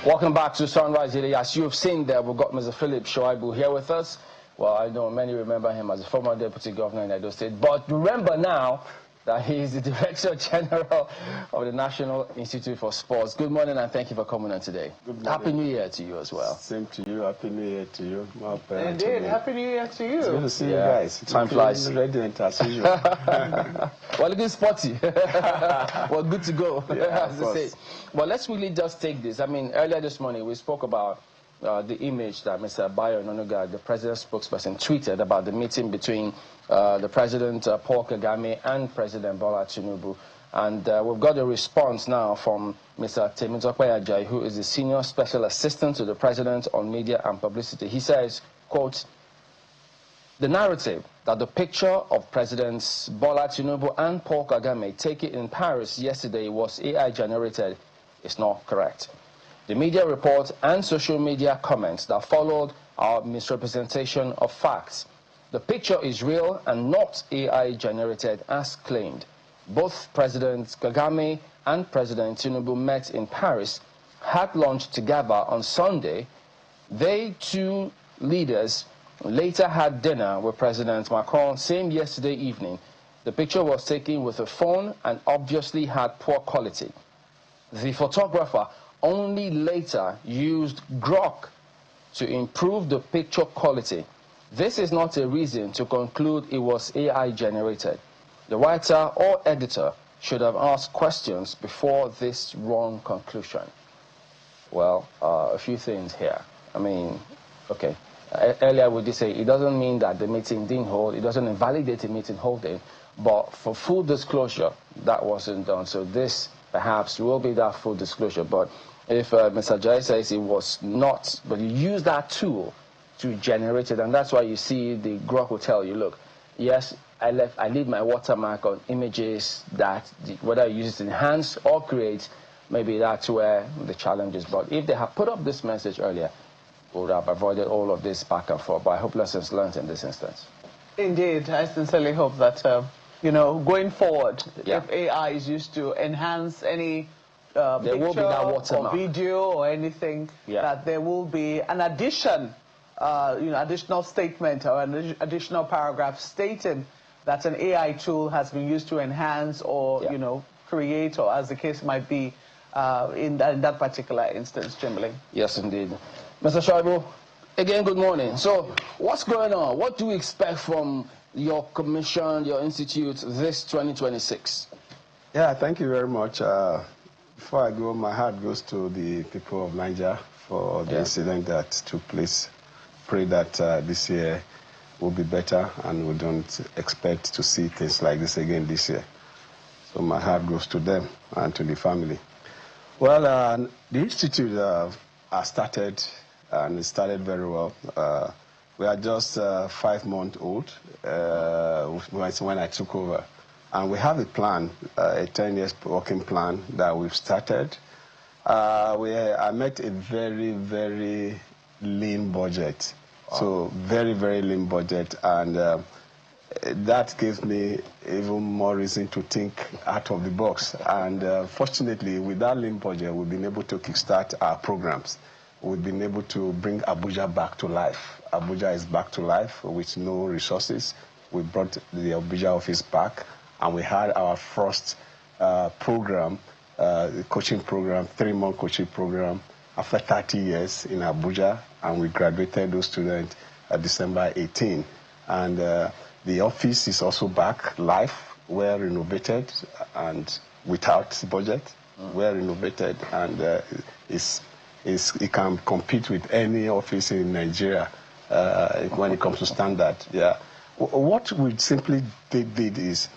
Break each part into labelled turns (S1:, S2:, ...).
S1: Welcome back to Sunrise Daily. As you've seen there, we've got Mr. Philip Shaibu here with us. Well, I know many remember him as a former deputy governor in Edo State, but remember now that he is the Director General of the National Institute for Sports. Good morning and thank you for coming on today.
S2: Good morning.
S1: Happy New Year to you as well.
S2: Same to you. Happy New Year to you.
S3: Indeed. Happy New Year to you.
S2: It's good to see you guys.
S1: Time flies.
S2: Radiant as usual.
S1: Well, looking sporty. Well, good to go.
S2: Yeah,
S1: as they say. Well, let's really just take this. I mean, earlier this morning we spoke about the image that Mr. Bayo Ononuga, the president's spokesperson, tweeted about the meeting between the president, Paul Kagame, and President Bola Tinubu. And we've got a response now from Mr. Temitope Ajayi, who is the Senior Special Assistant to the President on Media and Publicity. He says, quote, "The narrative that the picture of Presidents Bola Tinubu and Paul Kagame taken in Paris yesterday was AI-generated is not correct. The media report and social media comments that followed are misrepresentation of facts. The picture is real and not AI-generated as claimed. Both President Kagame and President Tinubu met in Paris, had lunch together on Sunday. They, two leaders, later had dinner with President Macron same yesterday evening. The picture was taken with a phone and obviously had poor quality. The photographer only later used Grok to improve the picture quality. This is not a reason to conclude it was AI generated. The writer or editor should have asked questions before this wrong conclusion." Well, a few things here. I mean, okay. Earlier we did say it doesn't mean that the meeting didn't hold. It doesn't invalidate the meeting holding. But for full disclosure, that wasn't done. So this perhaps will be that full disclosure. But if Mr. Jai says it was not, but you use that tool to generate it, and that's why you see the Grok will tell you, look, yes, I leave my watermark on images that, whether you use it to enhance or create, maybe that's where the challenge is. But if they have put up this message earlier, we would have avoided all of this back and forth. But I hope lessons learned in this instance.
S3: Indeed. I sincerely hope that, going forward, if AI is used to enhance any
S1: there will be that
S3: picture or video or anything, that there will be an addition, additional statement or an additional paragraph stating that an AI tool has been used to enhance or, create, or as the case might be, in that particular instance, generally.
S1: Yes, indeed. Mr. Shaibu, again, good morning. So, what's going on? What do we expect from your commission, your institute, this 2026?
S2: Yeah, thank you very much. Before I go, my heart goes to the people of Niger for the incident that took place. Pray that this year will be better and we don't expect to see things like this again this year. So my heart goes to them and to the family. Well, the institute has started, and it started very well. We are just 5 months old when I took over. And we have a plan, a 10-year working plan that we've started. I met a very, very lean budget. Wow. So very, very lean budget. And that gives me even more reason to think out of the box. And fortunately, with that lean budget, we've been able to kickstart our programs. We've been able to bring Abuja back to life. Abuja is back to life with no resources. We brought the Abuja office back. And we had our first program, coaching program, 3-month coaching program after 30 years in Abuja. And we graduated those students December 18. And the office is also back live, well renovated and without budget, well renovated. And it can compete with any office in Nigeria when it comes to standard. Yeah. What we simply did is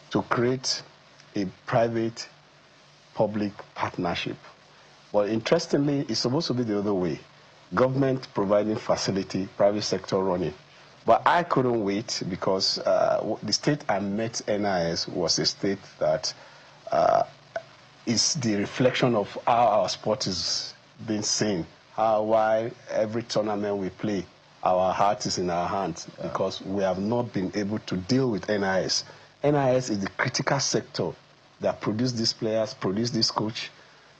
S2: to create a private-public partnership. But interestingly, it's supposed to be the other way. Government providing facility, private sector running. But I couldn't wait because the state I met NIS was a state that is the reflection of how our sport is being seen. Why every tournament we play, our heart is in our hands because we have not been able to deal with NIS. NIS is the critical sector that produce these players, produce this coach,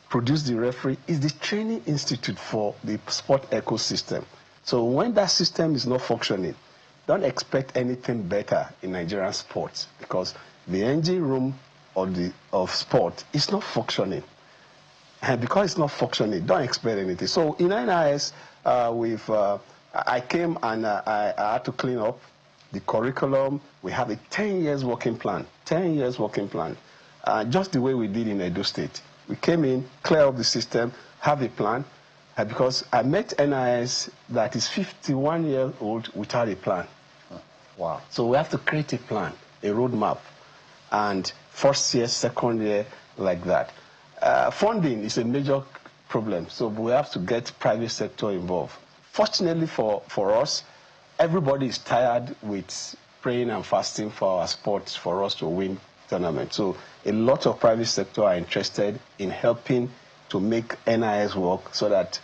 S2: produce the referee is the training institute for the sport ecosystem. So when that system is not functioning, don't expect anything better in Nigerian sports, because the engine room of sport is not functioning. And because it's not functioning, don't expect anything. So in NIS, I came and I had to clean up the curriculum. We have a 10 years working plan, 10 years working plan, just the way we did in Edo State. We came in, clear up the system, have a plan, because I met NIS that is 51 years old without a plan.
S1: Wow.
S2: So we have to create a plan, a roadmap, and first year, second year, like that. Funding is a major problem, so we have to get private sector involved. Fortunately for us, everybody is tired with praying and fasting for our sports for us to win tournaments. So a lot of private sector are interested in helping to make NIS work, so that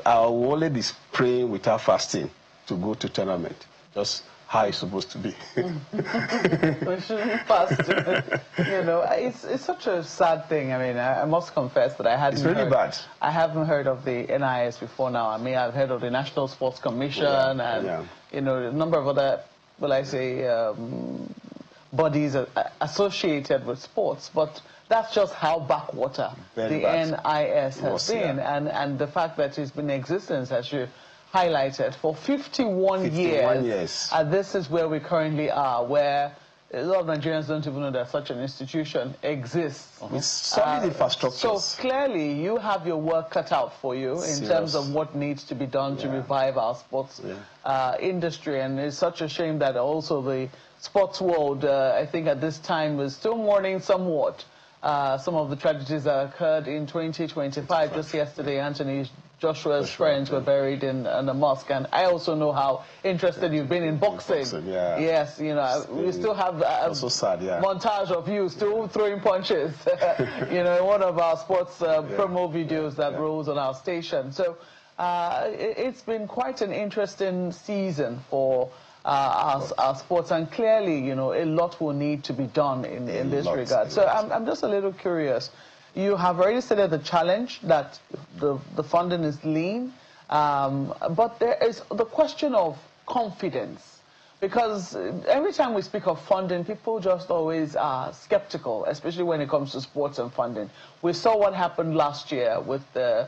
S2: our wallet is praying without fasting to go to tournament. Just how it's supposed to be.
S3: We shouldn't fast. You know, it's such a sad thing. I mean, I must confess that I hadn't.
S2: It's really bad.
S3: I haven't heard of the NIS before now. I mean, I've heard of the National Sports Commission and you know, a number of other, well, I say, bodies associated with sports, but that's just how backwater the NIS has been, and the fact that it's been in existence, as you highlighted, for 51 years. And this is where we currently are, where a lot of Nigerians don't even know that such an institution exists.
S2: With solid infrastructures.
S3: So clearly, you have your work cut out for you in terms of what needs to be done to revive our sports industry. And it's such a shame that also the sports world, I think at this time, is still mourning somewhat some of the tragedies that occurred in 2025. Just yesterday, Anthony Joshua's friends were buried in a mosque, and I also know how interested you've been in boxing. Yes, you know, we still have a montage of you still throwing punches, you know, in one of our sports promo videos that rolls on our station. So it's been quite an interesting season for our sports, and clearly, you know, a lot will need to be done in this regard. So I'm just a little curious. You have already stated the challenge that the funding is lean, but there is the question of confidence, because every time we speak of funding, people just always are skeptical, especially when it comes to sports and funding. We saw what happened last year with the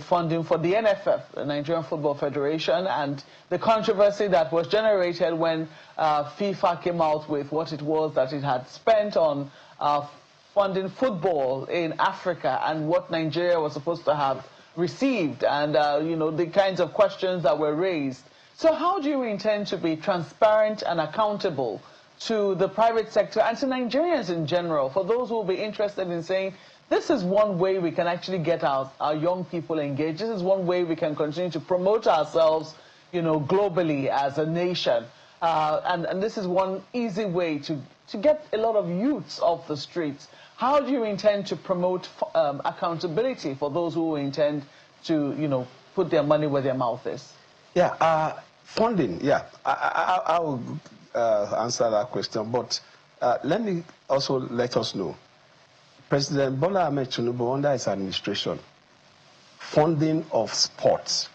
S3: funding for the NFF, the Nigerian Football Federation, and the controversy that was generated when FIFA came out with what it was that it had spent on funding football in Africa and what Nigeria was supposed to have received, and you know, the kinds of questions that were raised. So how do you intend to be transparent and accountable to the private sector and to Nigerians in general, for those who will be interested in saying, this is one way we can actually get our young people engaged, this is one way we can continue to promote ourselves, you know, globally as a nation, and this is one easy way to get a lot of youths off the streets. How do you intend to promote accountability for those who intend to, you know, put their money where their mouth is?
S2: Yeah, funding, yeah. I will answer that question, but let me also let us know. President Bola Ahmed Tinubu, under his administration, funding of sports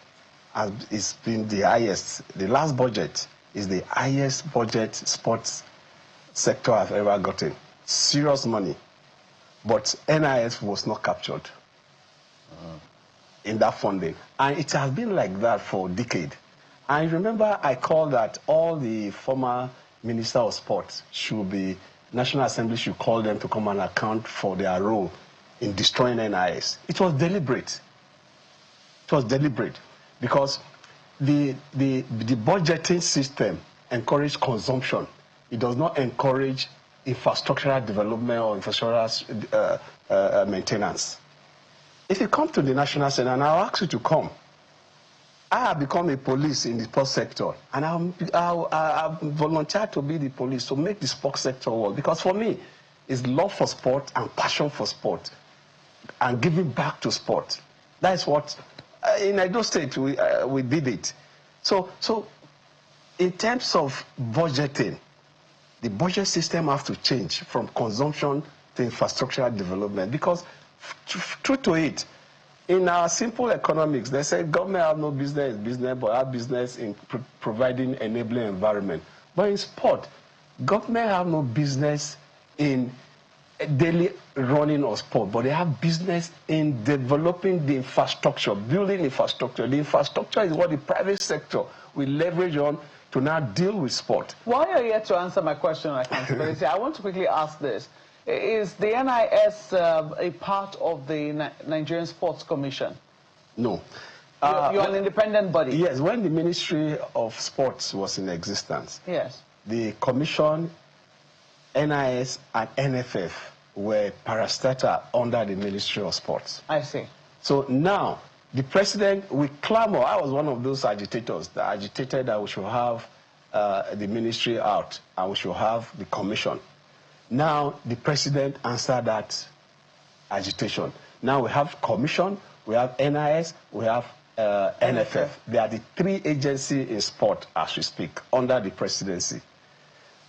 S2: has been the highest. The last budget is the highest budget sports sector I've ever gotten. Serious money. But NIS was not captured in that funding. And it has been like that for a decade. I remember I called that all the former Minister of Sports should be, National Assembly should call them to come and account for their role in destroying NIS. It was deliberate. It was deliberate because the budgeting system encourages consumption. It does not encourage infrastructural development or infrastructural maintenance. If you come to the National Senate, and I'll ask you to come, I have become a police in the sports sector, and I'll volunteer to be the police to make the sports sector work. Because for me, it's love for sport and passion for sport and giving back to sport. That's what, in Edo State, we did it. So in terms of budgeting, the budget system has to change from consumption to infrastructural development, because true to it. In our simple economics, they say government have no business in business, but have business in providing enabling environment. But in sport, government have no business in daily running of sport, but they have business in developing the infrastructure, building infrastructure. The infrastructure is what the private sector will leverage on to now deal with sport.
S3: While you're here to answer my question on accountability, I want to quickly ask this. Is the NIS a part of the Nigerian Sports Commission?
S2: No.
S3: You're an independent body?
S2: Yes, when the Ministry of Sports was in existence,
S3: yes,
S2: the Commission, NIS, and NFF were parastatal under the Ministry of Sports.
S3: I see.
S2: So now, the president, we clamor. I was one of those agitators that agitated that we should have the ministry out and we should have the commission. Now, the president answered that agitation. Now we have commission, we have NIS, we have NFF. They are the three agencies in sport as we speak, under the presidency.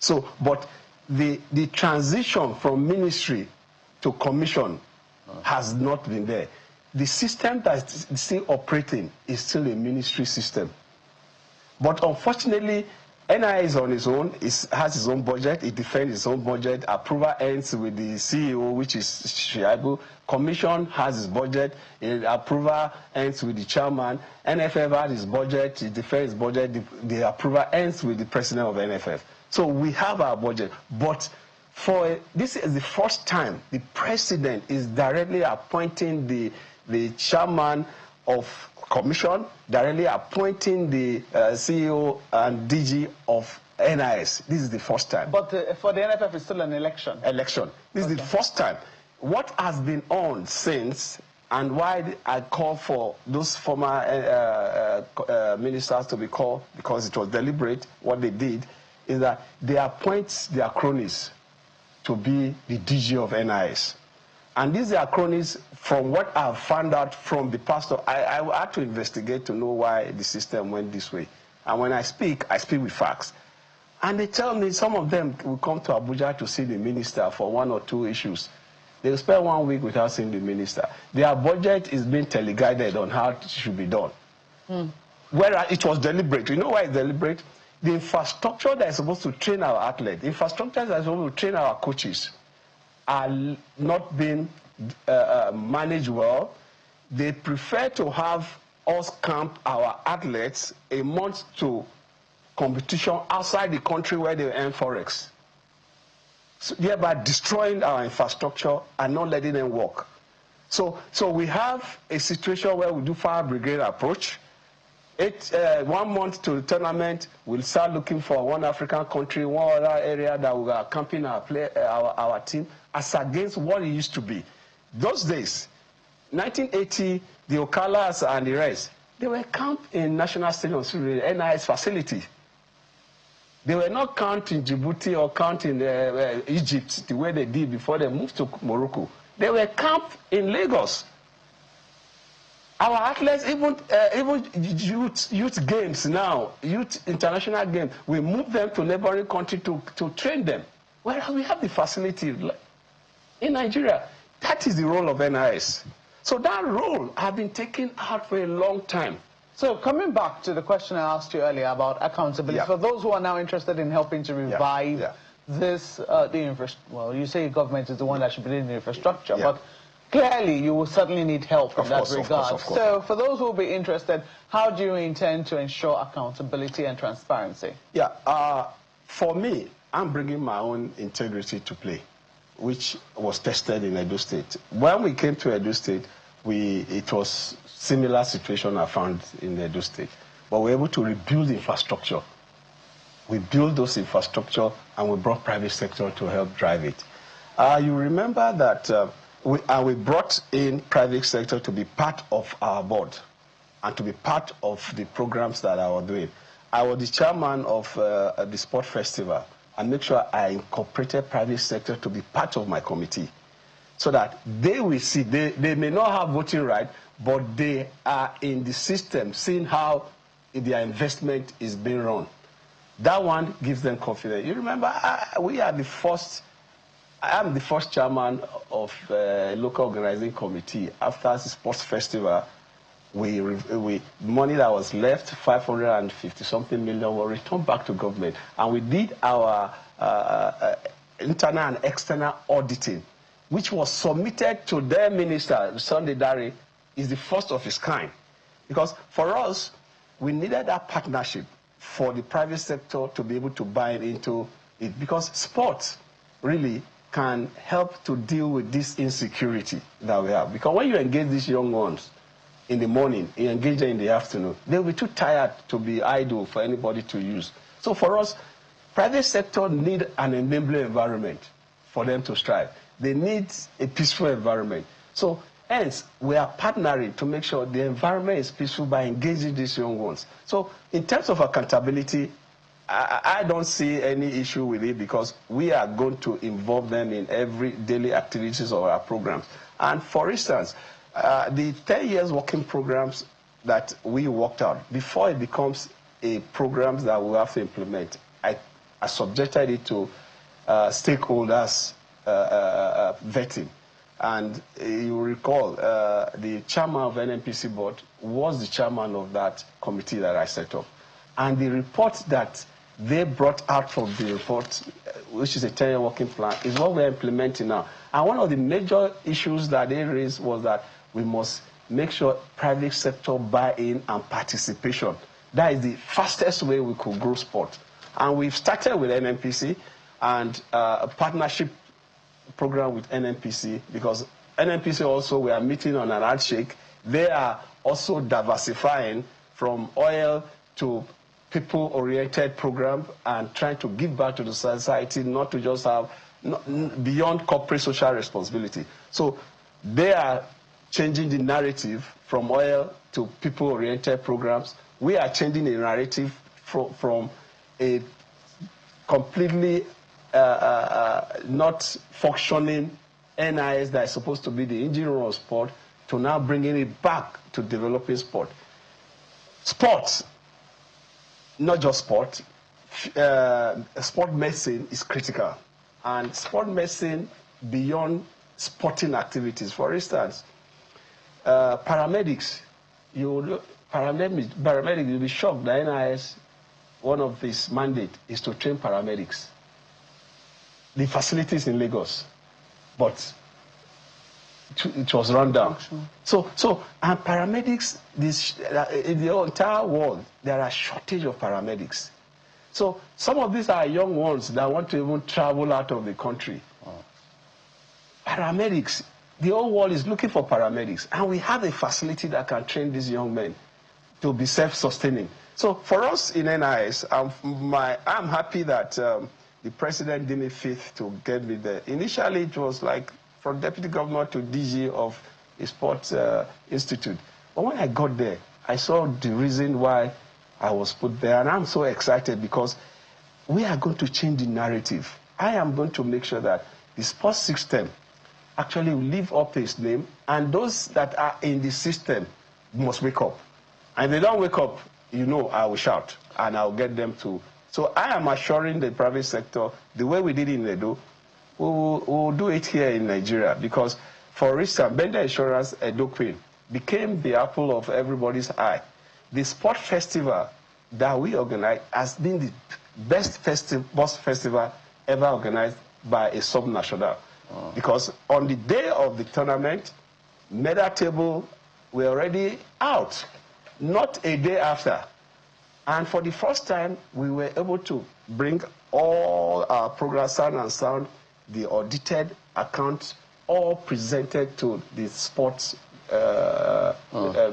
S2: So, but the transition from ministry to commission has not been there. The system that's still operating is still a ministry system. But unfortunately, NIS on its own has its own budget, it defends its own budget. Approval ends with the CEO, which is Shaibu. Commission has its budget, approval ends with the chairman. NFF has its budget, it defends its budget, the approval ends with the president of NFF. So we have our budget, but this is the first time the president is directly appointing the chairman of commission, directly appointing the CEO and DG of NIS. This is the first time.
S3: But for the NFF, it's still an election.
S2: This is the first time. What has been on since, and why I call for those former ministers to be called, because it was deliberate, what they did, is that they appoint their cronies to be the DG of NIS. And these are cronies, from what I've found out from the pastor. I had to investigate to know why the system went this way. And when I speak with facts. And they tell me some of them will come to Abuja to see the minister for one or two issues. They'll spend 1 week without seeing the minister. Their budget is being teleguided on how it should be done. Whereas it was deliberate. You know why it's deliberate? The infrastructure that is supposed to train our athletes, infrastructure that is supposed to train our coaches, are not being managed well. They prefer to have us camp our athletes a month to competition outside the country where they earn forex, so thereby destroying our infrastructure and not letting them work. So we have a situation where we do fire brigade approach. 1 month to the tournament, we'll start looking for one African country, one other area that we are camping our team, as against what it used to be. Those days, 1980, the Okalas and the rest, they were camped in National Stadium, NIS facility. They were not camped in Djibouti or camped in Egypt the way they did before they moved to Morocco. They were camped in Lagos. Our athletes, even youth games now, youth international games, we move them to neighboring country to train them. Whereas we have the facility in Nigeria. That is the role of NIS. So that role has been taken out for a long time.
S3: So coming back to the question I asked you earlier about accountability, for those who are now interested in helping to revive this, well, you say government is the one that should be doing the infrastructure, but clearly you will certainly need help in that regard. Of course. So for those who will be interested, how do you intend to ensure accountability and transparency?
S2: For me, I'm bringing my own integrity to play, which was tested in Edo State. When we came to Edo State, it was similar situation I found in Edo State. But we were able to rebuild infrastructure. We built those infrastructure and we brought private sector to help drive it. You remember that we brought in private sector to be part of our board and to be part of the programs that I was doing. I was the chairman of the sport festival and make sure I incorporated private sector to be part of my committee so that they will see, they may not have voting right, but they are in the system seeing how their investment is being run. That one gives them confidence. You remember, we are the first I am the first chairman of a local organizing committee. After the sports festival, money that was left, 550-something million, was returned back to government. And we did our internal and external auditing, which was submitted to their minister, Sunday Dare, is the first of its kind. Because for us, we needed that partnership for the private sector to be able to buy into it. Because sports really can help to deal with this insecurity that we have. Because when you engage these young ones in the morning, you engage them in the afternoon, they'll be too tired to be idle for anybody to use. So for us, private sector need an enabling environment for them to strive. They need a peaceful environment. So hence, we are partnering to make sure the environment is peaceful by engaging these young ones. So in terms of accountability, I don't see any issue with it because we are going to involve them in every daily activities of our programs. And for instance, the 10 years working programs that we worked out, before it becomes a program that we have to implement, I subjected it to stakeholders vetting. And you recall, the chairman of NNPC board was the chairman of that committee that I set up. And the report that they brought out from the report, which is a 10-year working plan, is what we're implementing now. And one of the major issues that they raised was that we must make sure private sector buy-in and participation. That is the fastest way we could grow sport. And we've started with NNPC and a partnership program with NNPC, because NNPC also, we are meeting on an handshake. They are also diversifying from oil to people-oriented program and trying to give back to the society, not to just have beyond corporate social responsibility. So they are changing the narrative from oil to people-oriented programs. We are changing the narrative from a completely not functioning NIS that is supposed to be the engine room of sport to now bringing it back to developing sport. Sports, not just sport, sport medicine is critical. And sport medicine beyond sporting activities. For instance, paramedics, you'll be shocked that NIS, one of its mandate is to train paramedics. The facilities in Lagos, but it was run down. So and paramedics, in the entire world, there are shortage of paramedics. So some of these are young ones that want to even travel out of the country. Paramedics, the whole world is looking for paramedics, and we have a facility that can train these young men to be self-sustaining. So for us in NIS, I'm happy that the president deemed it fit to get me there. Initially, it was like from deputy governor to DG of a sports institute. But when I got there, I saw the reason why I was put there, and I'm so excited because we are going to change the narrative. I am going to make sure that the sports system actually live up to its name, and those that are in the system must wake up. And if they don't wake up, you know, I will shout, and I'll get them to. So I am assuring the private sector, the way we did in Edo, we will do it here in Nigeria. Because, for instance, Bender Insurance Edo Queen became the apple of everybody's eye. The sport festival that we organized has been the best sports festival ever organized by a sub-national. Because on the day of the tournament, medal table were already out, not a day after. And for the first time, we were able to bring all our programs, sound and sound, the audited accounts, all presented to the sports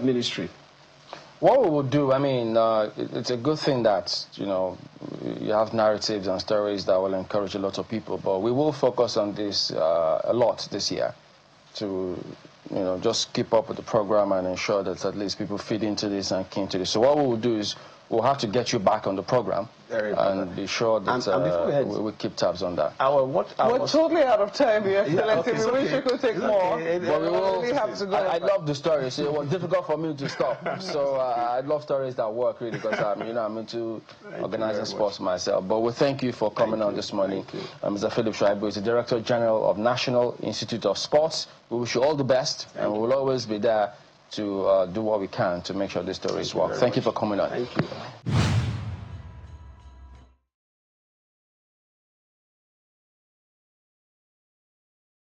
S2: ministry.
S1: What we will do, I mean, it's a good thing that, you know, you have narratives and stories that will encourage a lot of people, but we will focus on this a lot this year to, you know, just keep up with the program and ensure that at least people feed into this and key into this. So what we will do is we'll have to get you back on the program and be sure that we keep tabs on that.
S3: We're totally out of time here. We wish we could take more, but we will have to go.
S1: I love the stories. So it was difficult for me to stop. So I love stories that work, really, because I'm into organizing sports myself. But we thank you for coming on this morning. Mr. Philip Shaibu is the Director General of National Institute of Sports. We wish you all the best, and we will always be there to do what we can to make sure this story is work. Thank you for coming on.
S2: Thank you.